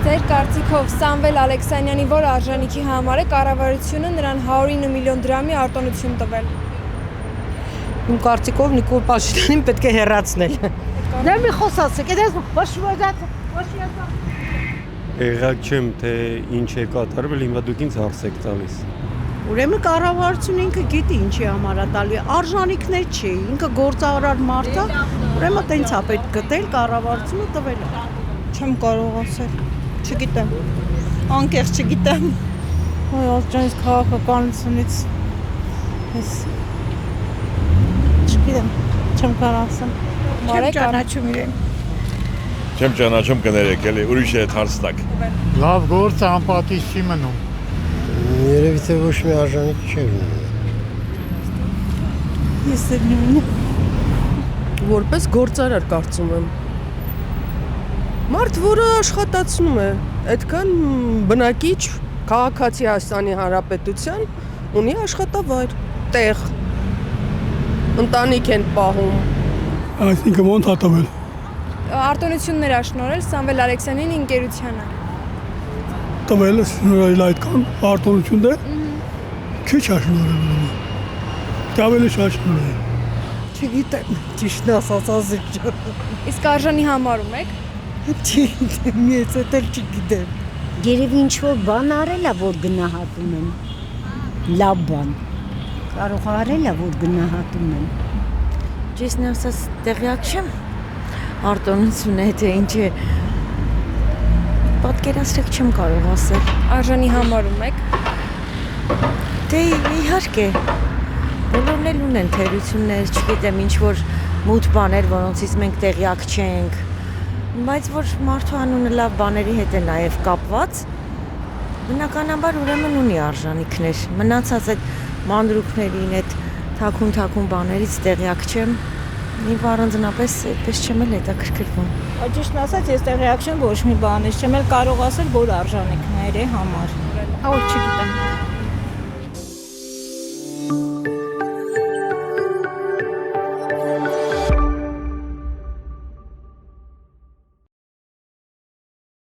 Ձեր կարծիքով Սամվել Ալեքսանյանի որ արժանիքի համար է կառավարությունը նրան 109 միլիոն դրամի արտոնություն տվել։ Իմ կարծիքով Նիկոլ Փաշինյանին պետք է հեռացնել։ Դե մի խոսացեք, այդպես Եղած չեմ, թե ինչ է կատարվել, հիմա դուք ինձ հարց եք տալիս։ Ուրեմն կառավարությունը ինքը գիտի ինչի համար է տալի, արժանիքներ չի, ինքը գործարար մարդ է, ուրեմն տենց է պետք գտել կառավարությունը տվել է։ Չեմ կարող ասել, չգիտեմ, անկեղծ չգիտեմ, ալջանից քաղաքականությունից, չգիտեմ, չեմ կարող ասել, Չեմ ճանաչում իրեն։ Չեմ ճանաչում կներեք, էլի ուրիշ է հարցնակ։ Լավ գործը անպատիժ չի մնում։ Երևի թե ոչ մի արժանիք չէ ունենում։ ես էլ նույնն Որպես գործարար կարծում եմ։ Մարդ, որը աշխատացնում է, այդքան բնակիչ քաղաքացի Հայաստանի Հանրապետության ունի աշխատավայր, տեղ, ընտանիք են պահում։ Այսինքն ոնց է տվել։ Արտոնություններ ա շնորհել Սամվել Ալեքսանյանի ընկերությանը։ Տվել է շնորհել այդքան արտոնություն է։ Քիչ է շնորհել։ Ավելի շատ շնորհել։ Չգիտեմ, ճիշտն ասած ազգ ջան։ Իսկ արժանի համարում եք։ Չգիտեմ, ես էլ չգիտեմ։ Երևի ինչ-որ բան արել է, որ գնահատում են։ Լավ բան։ Կարող արել է, որ գնահատում են։ Ճիշտն ասած տեղյակ չեմ։ Արտոնություն է, թե ինչ է։ Պատկերացրեք չեմ կարող ասել։ Արժանի համարում եք։ Դե իհարկե։ Բոլորն էլ ունեն թերություններ, չգիտեմ, ինչ որ մութ բաներ, որոնցից մենք տեղյակ չենք։ Բայց որ մարդու անունը լավ բաների հետ է նաև կապված, բնականաբար ուրեմն ունի արժանիքներ։ Մնացած այդ մանրուքներին, այդ թաքուն բաներից տեղյակ չեմ։ Իվ առանձնապես այդպես չեմ էլ հետաքրքրվում։ Ճիշտն ասած ես տեղյակ չեմ ոչ մի բանից, չեմ էլ կարող ասել որ արժանիքների համար։ Ոչ չգիտեմ։